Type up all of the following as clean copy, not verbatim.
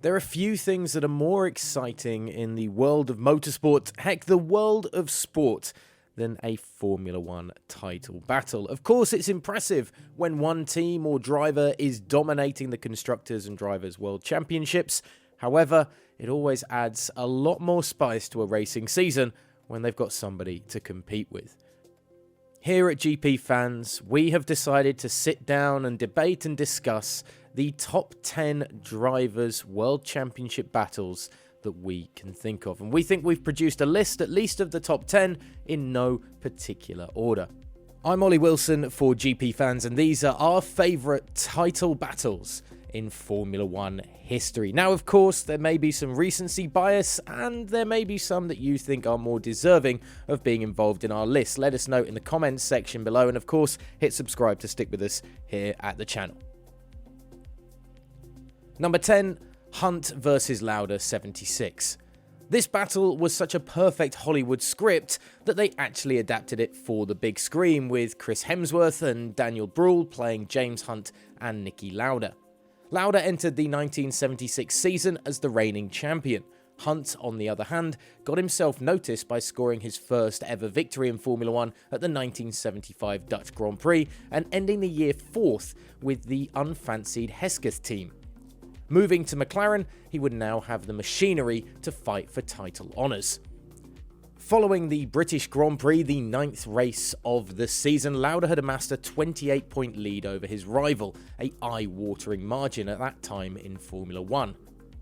There are few things that are more exciting in the world of motorsport, heck, the world of sport, than a Formula One title battle. Of course, it's impressive when one team or driver is dominating the Constructors' and Drivers' World Championships. However, it always adds a lot more spice to a racing season when they've got somebody to compete with. Here at GP Fans, we have decided to sit down and debate and discuss the top 10 drivers' World Championship battles that we can think of. And we think we've produced a list, at least of the top 10, in no particular order. I'm Ollie Wilson for GP Fans, and these are our favourite title battles in Formula One history. Now, of course, there may be some recency bias, and there may be some that you think are more deserving of being involved in our list. Let us know in the comments section below, and of course, hit subscribe to stick with us here at the channel. Number 10, Hunt versus Lauda 76. This battle was such a perfect Hollywood script that they actually adapted it for the big screen, with Chris Hemsworth and Daniel Bruhl playing James Hunt and Niki Lauda. Lauda entered the 1976 season as the reigning champion. Hunt, on the other hand, got himself noticed by scoring his first ever victory in Formula One at the 1975 Dutch Grand Prix and ending the year 4th with the unfancied Hesketh team. Moving to McLaren, he would now have the machinery to fight for title honours. Following the British Grand Prix, the 9th race of the season, Lauda had amassed a 28-point lead over his rival, a eye-watering margin at that time in Formula One.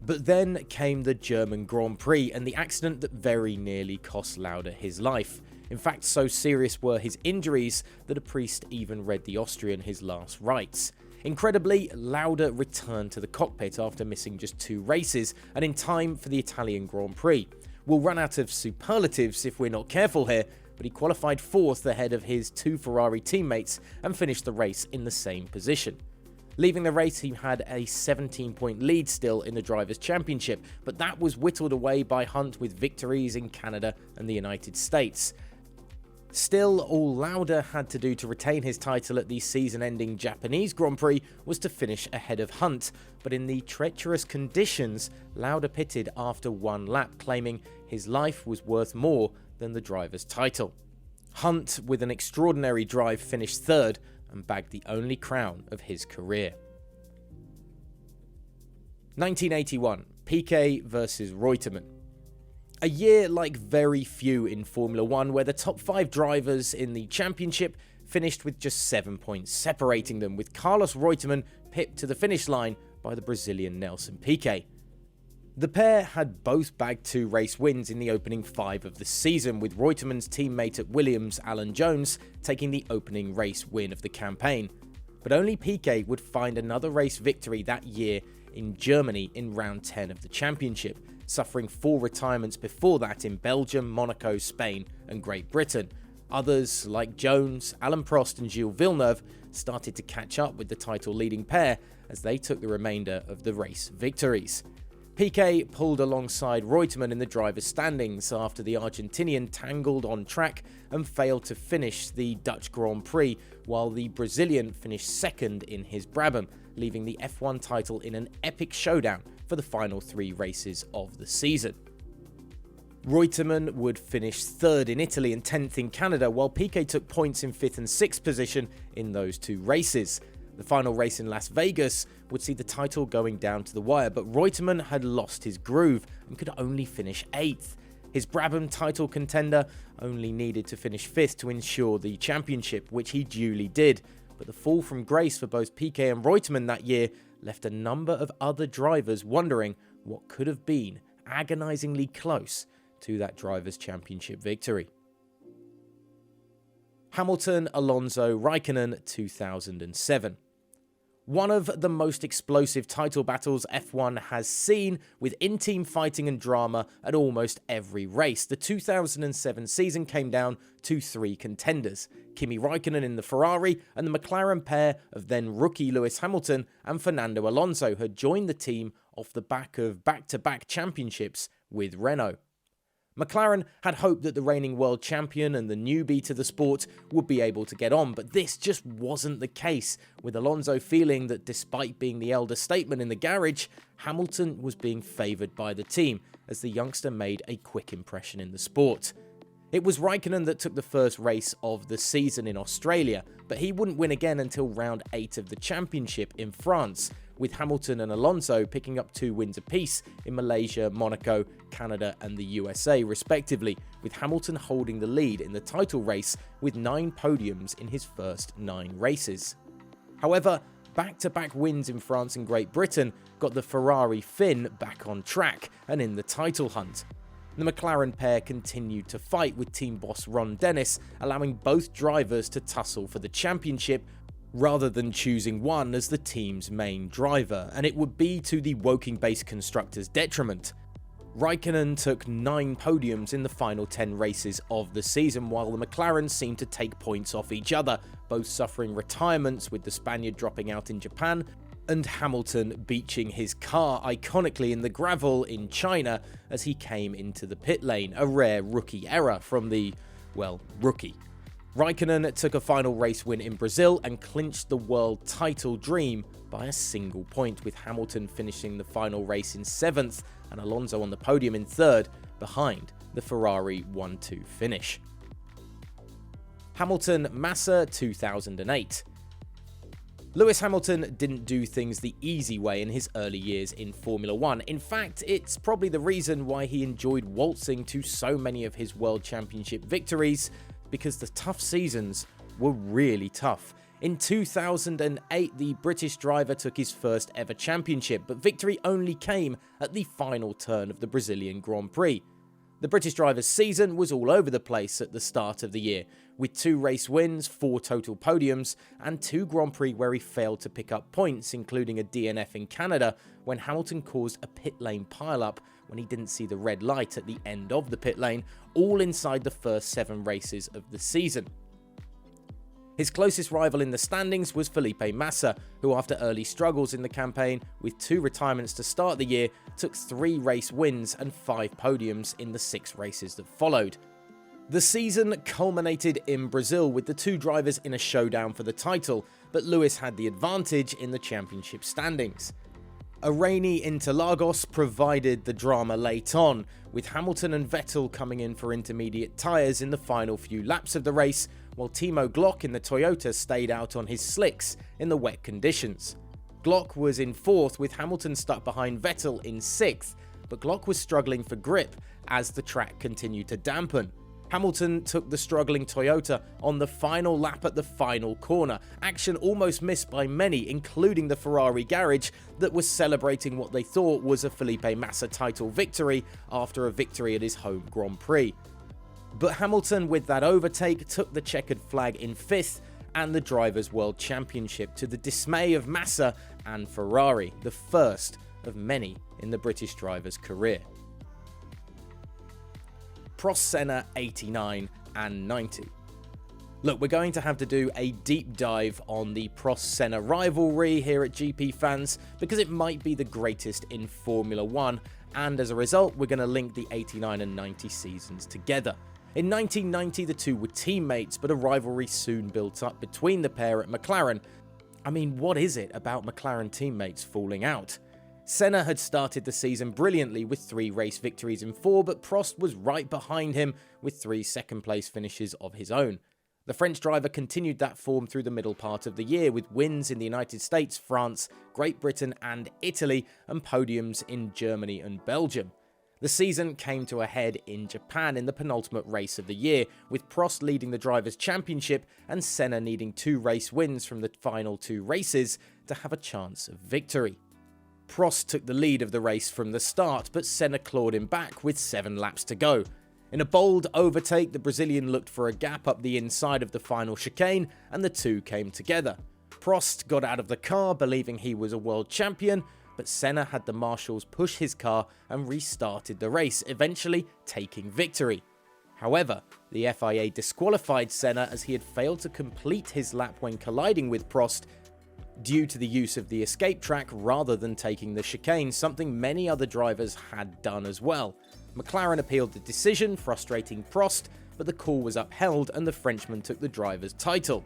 But then came the German Grand Prix and the accident that very nearly cost Lauda his life. In fact, so serious were his injuries that a priest even read the Austrian his last rites. Incredibly, Lauda returned to the cockpit after missing just 2 races and in time for the Italian Grand Prix. We'll run out of superlatives if we're not careful here, but he qualified 4th ahead of his 2 Ferrari teammates and finished the race in the same position. Leaving the race, he had a 17-point lead still in the Drivers' Championship, but that was whittled away by Hunt with victories in Canada and the United States. Still, all Lauda had to do to retain his title at the season-ending Japanese Grand Prix was to finish ahead of Hunt, but in the treacherous conditions, Lauda pitted after 1 lap, claiming his life was worth more than the driver's title. Hunt, with an extraordinary drive, finished 3rd and bagged the only crown of his career. 1981, Piquet versus Reutemann. A year like very few in Formula One, where the top 5 drivers in the championship finished with just 7 points separating them, with Carlos Reutemann pipped to the finish line by the Brazilian Nelson Piquet. The pair had both bagged 2 race wins in the opening 5 of the season, with Reutemann's teammate at Williams, Alain taking the opening race win of the campaign. But only Piquet would find another race victory that year in Germany in round 10 of the championship, suffering 4 retirements before that in Belgium, Monaco, Spain and Great Britain. Others, like Jones, Alain Prost and Gilles Villeneuve, started to catch up with the title-leading pair as they took the remainder of the race victories. Piquet pulled alongside Reutemann in the drivers' standings after the Argentinian tangled on track and failed to finish the Dutch Grand Prix, while the Brazilian finished 2nd in his Brabham, leaving the F1 title in an epic showdown for the final 3 races of the season. Reutemann would finish 3rd in Italy and 10th in Canada, while Piquet took points in 5th and 6th position in those 2 races. The final race in Las Vegas would see the title going down to the wire, but Reutemann had lost his groove and could only finish 8th. His Brabham title contender only needed to finish 5th to ensure the championship, which he duly did, but the fall from grace for both Piquet and Reutemann that year left a number of other drivers wondering what could have been agonisingly close to that Drivers' Championship victory. Hamilton, Alonso, Raikkonen 2007. One of the most explosive title battles F1 has seen, with in-team fighting and drama at almost every race. The 2007 season came down to 3 contenders: Kimi Raikkonen in the Ferrari and the McLaren pair of then rookie Lewis Hamilton and Fernando Alonso had joined the team off the back of back-to-back championships with Renault. McLaren had hoped that the reigning world champion and the newbie to the sport would be able to get on, but this just wasn't the case, with Alonso feeling that despite being the elder statesman in the garage, Hamilton was being favoured by the team, as the youngster made a quick impression in the sport. It was Raikkonen that took the first race of the season in Australia, but he wouldn't win again until round 8 of the championship in France, with Hamilton and Alonso picking up 2 wins apiece in Malaysia, Monaco, Canada and the USA respectively, with Hamilton holding the lead in the title race with 9 podiums in his first 9 races. However, back-to-back wins in France and Great Britain got the Ferrari Finn back on track and in the title hunt. The McLaren pair continued to fight, with team boss Ron Dennis allowing both drivers to tussle for the championship rather than choosing one as the team's main driver, and it would be to the Woking-based constructors' detriment. Raikkonen took 9 podiums in the final 10 races of the season, while the McLaren seemed to take points off each other, both suffering retirements, with the Spaniard dropping out in Japan and Hamilton beaching his car iconically in the gravel in China as he came into the pit lane, a rare rookie error from the, well, rookie. Raikkonen took a final race win in Brazil and clinched the world title dream by a single point, with Hamilton finishing the final race in 7th and Alonso on the podium in 3rd, behind the Ferrari 1-2 finish. Hamilton Massa 2008. Lewis Hamilton didn't do things the easy way in his early years in Formula 1. In fact, it's probably the reason why he enjoyed waltzing to so many of his World Championship victories, because the tough seasons were really tough. In 2008, the British driver took his first ever championship, but victory only came at the final turn of the Brazilian Grand Prix. The British driver's season was all over the place at the start of the year, with 2 race wins, 4 total podiums, and 2 Grand Prix where he failed to pick up points, including a DNF in Canada when Hamilton caused a pit lane pileup when he didn't see the red light at the end of the pit lane, all inside the first 7 races of the season. His closest rival in the standings was Felipe Massa, who after early struggles in the campaign, with 2 retirements to start the year, took 3 race wins and 5 podiums in the 6 races that followed. The season culminated in Brazil with the 2 drivers in a showdown for the title, but Lewis had the advantage in the championship standings. A rainy Interlagos provided the drama late on, with Hamilton and Vettel coming in for intermediate tyres in the final few laps of the race, while Timo Glock in the Toyota stayed out on his slicks in the wet conditions. Glock was in 4th, with Hamilton stuck behind Vettel in 6th, but Glock was struggling for grip as the track continued to dampen. Hamilton took the struggling Toyota on the final lap at the final corner, action almost missed by many, including the Ferrari garage that was celebrating what they thought was a Felipe Massa title victory after a victory at his home Grand Prix. But Hamilton, with that overtake, took the checkered flag in 5th and the Drivers' World Championship, to the dismay of Massa and Ferrari, the first of many in the British driver's career. Prost Senna 89 and 90. Look, we're going to have to do a deep dive on the Prost-Senna rivalry here at GPFans, because it might be the greatest in Formula 1, and as a result, we're going to link the 89 and 90 seasons together. In 1990, the two were teammates, but a rivalry soon built up between the pair at McLaren. I mean, what is it about McLaren teammates falling out? Senna had started the season brilliantly with 3 race victories in 4, but Prost was right behind him with 3 second-place finishes of his own. The French driver continued that form through the middle part of the year, with wins in the United States, France, Great Britain and Italy, and podiums in Germany and Belgium. The season came to a head in Japan in the penultimate race of the year, with Prost leading the Drivers' Championship and Senna needing 2 race wins from the final 2 races to have a chance of victory. Prost took the lead of the race from the start, but Senna clawed him back with 7 laps to go. In a bold overtake, the Brazilian looked for a gap up the inside of the final chicane, and the two came together. Prost got out of the car believing he was a world champion, but Senna had the marshals push his car and restarted the race, eventually taking victory. However, the FIA disqualified Senna as he had failed to complete his lap when colliding with Prost due to the use of the escape track rather than taking the chicane, something many other drivers had done as well. McLaren appealed the decision, frustrating Prost, but the call was upheld and the Frenchman took the driver's title.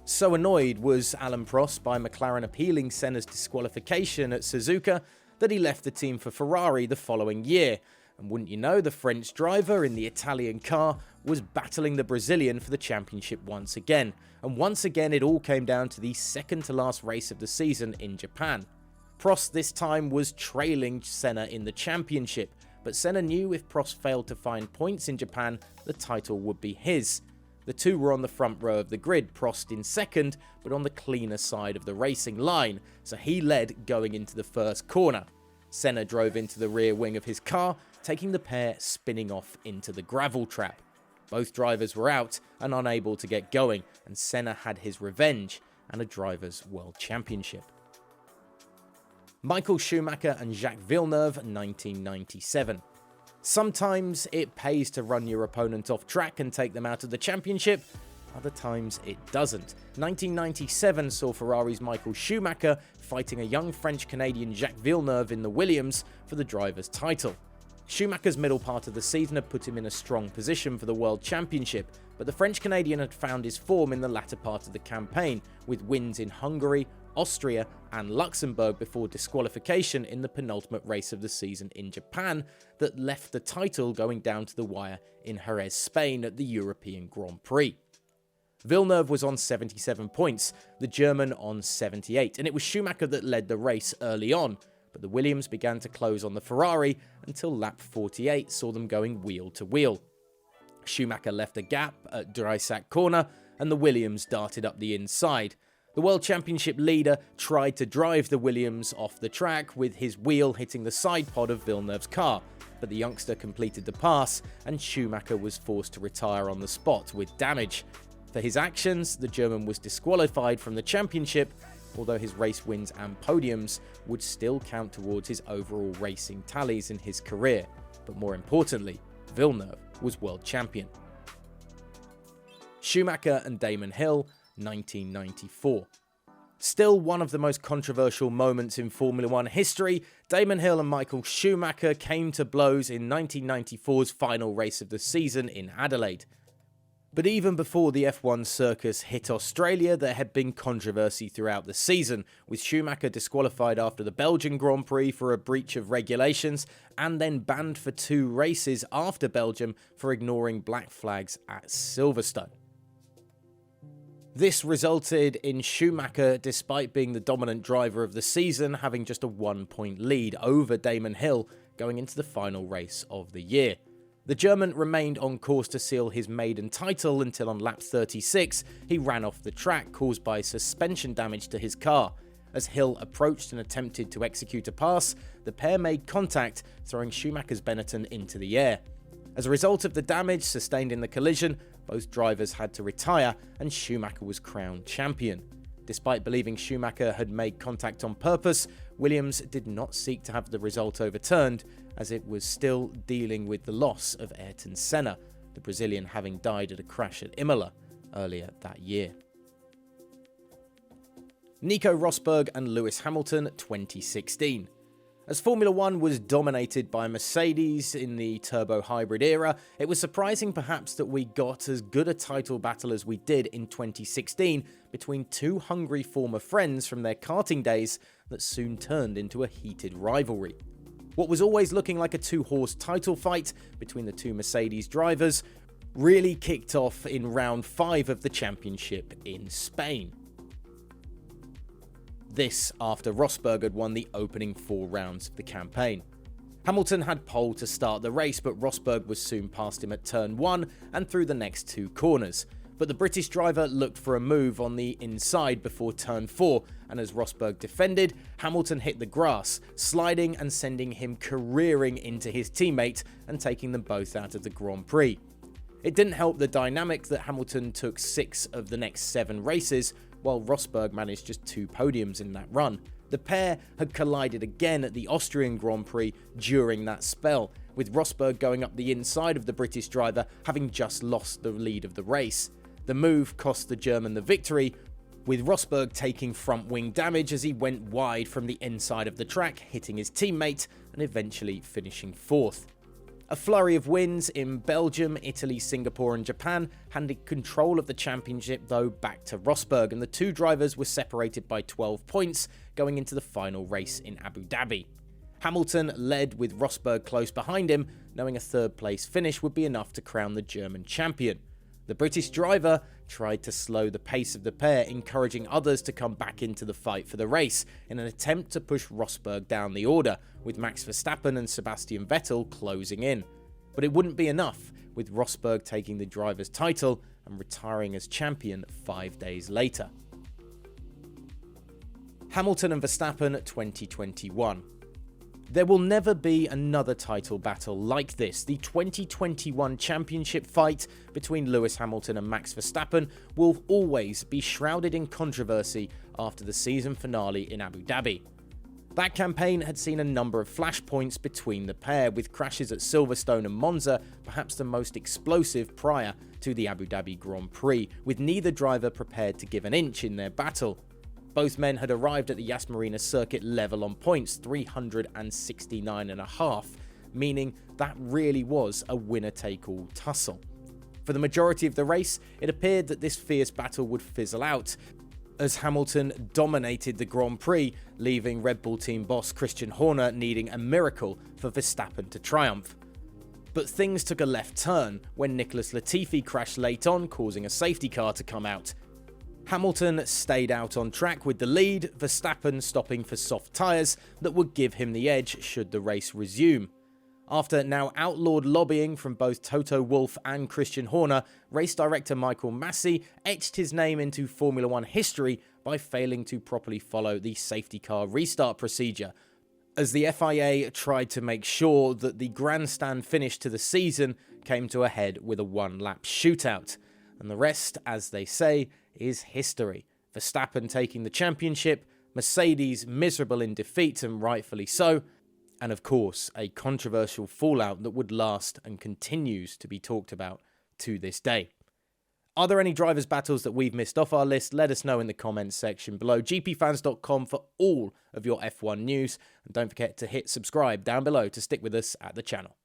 So annoyed was Alain Prost by McLaren appealing Senna's disqualification at Suzuka that he left the team for Ferrari the following year. And wouldn't you know, the French driver in the Italian car was battling the Brazilian for the championship once again. And once again it all came down to the second to last race of the season in Japan. Prost this time was trailing Senna in the championship, but Senna knew if Prost failed to find points in Japan, the title would be his. The two were on the front row of the grid, Prost in second, but on the cleaner side of the racing line, so he led going into the first corner. Senna drove into the rear wing of his car, taking the pair spinning off into the gravel trap. Both drivers were out and unable to get going, and Senna had his revenge and a Drivers' World Championship. Michael Schumacher and Jacques Villeneuve, 1997. Sometimes it pays to run your opponent off track and take them out of the championship, other times it doesn't. 1997 saw Ferrari's Michael Schumacher fighting a young French-Canadian Jacques Villeneuve in the Williams for the driver's title. Schumacher's middle part of the season had put him in a strong position for the World Championship, but the French-Canadian had found his form in the latter part of the campaign, with wins in Hungary, Austria and Luxembourg before disqualification in the penultimate race of the season in Japan that left the title going down to the wire in Jerez, Spain at the European Grand Prix. Villeneuve was on 77 points, the German on 78, and it was Schumacher that led the race early on, but the Williams began to close on the Ferrari until lap 48 saw them going wheel to wheel. Schumacher left a gap at Dreisack corner and the Williams darted up the inside. The World Championship leader tried to drive the Williams off the track with his wheel hitting the side pod of Villeneuve's car, but the youngster completed the pass and Schumacher was forced to retire on the spot with damage. For his actions, the German was disqualified from the championship, although his race wins and podiums would still count towards his overall racing tallies in his career. But more importantly, Villeneuve was world champion. Schumacher and Damon Hill, 1994. Still one of the most controversial moments in Formula One history, Damon Hill and Michael Schumacher came to blows in 1994's final race of the season in Adelaide. But even before the F1 circus hit Australia, there had been controversy throughout the season, with Schumacher disqualified after the Belgian Grand Prix for a breach of regulations, and then banned for 2 races after Belgium for ignoring black flags at Silverstone. This resulted in Schumacher, despite being the dominant driver of the season, having just a 1-point lead over Damon Hill going into the final race of the year. The German remained on course to seal his maiden title until on lap 36 he ran off the track, caused by suspension damage to his car. As Hill approached and attempted to execute a pass, the pair made contact, throwing Schumacher's Benetton into the air. As a result of the damage sustained in the collision, both drivers had to retire and Schumacher was crowned champion. Despite believing Schumacher had made contact on purpose, Williams did not seek to have the result overturned, as it was still dealing with the loss of Ayrton Senna, the Brazilian having died at a crash at Imola earlier that year. Nico Rosberg and Lewis Hamilton, 2016. As Formula One was dominated by Mercedes in the turbo hybrid era, it was surprising perhaps that we got as good a title battle as we did in 2016 between two hungry former friends from their karting days that soon turned into a heated rivalry. What was always looking like a 2-horse title fight between the two Mercedes drivers really kicked off in round 5 of the championship in Spain. This after Rosberg had won the opening 4 rounds of the campaign. Hamilton had pole to start the race, but Rosberg was soon past him at turn 1 and through the next 2 corners. But the British driver looked for a move on the inside before turn 4, and as Rosberg defended, Hamilton hit the grass, sliding and sending him careering into his teammate and taking them both out of the Grand Prix. It didn't help the dynamic that Hamilton took 6 of the next 7 races, while Rosberg managed just 2 podiums in that run. The pair had collided again at the Austrian Grand Prix during that spell, with Rosberg going up the inside of the British driver, having just lost the lead of the race. The move cost the German the victory, with Rosberg taking front wing damage as he went wide from the inside of the track, hitting his teammate and eventually finishing 4th. A flurry of wins in Belgium, Italy, Singapore and Japan handed control of the championship though back to Rosberg, and the two drivers were separated by 12 points going into the final race in Abu Dhabi. Hamilton led with Rosberg close behind him, knowing a third place finish would be enough to crown the German champion. The British driver tried to slow the pace of the pair, encouraging others to come back into the fight for the race in an attempt to push Rosberg down the order, with Max Verstappen and Sebastian Vettel closing in. But it wouldn't be enough, with Rosberg taking the driver's title and retiring as champion 5 days later. Hamilton and Verstappen 2021. There will never be another title battle like this. The 2021 championship fight between Lewis Hamilton and Max Verstappen will always be shrouded in controversy after the season finale in Abu Dhabi. That campaign had seen a number of flashpoints between the pair, with crashes at Silverstone and Monza perhaps the most explosive prior to the Abu Dhabi Grand Prix, with neither driver prepared to give an inch in their battle. Both men had arrived at the Yas Marina circuit level on points, 369.5, meaning that really was a winner-take-all tussle. For the majority of the race, it appeared that this fierce battle would fizzle out, as Hamilton dominated the Grand Prix, leaving Red Bull team boss Christian Horner needing a miracle for Verstappen to triumph. But things took a left turn when Nicholas Latifi crashed late on, causing a safety car to come out. Hamilton stayed out on track with the lead, Verstappen stopping for soft tyres that would give him the edge should the race resume. After now outlawed lobbying from both Toto Wolff and Christian Horner, race director Michael Massa etched his name into Formula One history by failing to properly follow the safety car restart procedure, as the FIA tried to make sure that the grandstand finish to the season came to a head with a one-lap shootout. And the rest, as they say, is history. Verstappen taking the championship, Mercedes miserable in defeat and rightfully so, and of course a controversial fallout that would last and continues to be talked about to this day. Are there any drivers' battles that we've missed off our list? Let us know in the comments section below. GPFans.com for all of your F1 news, and don't forget to hit subscribe down below to stick with us at the channel.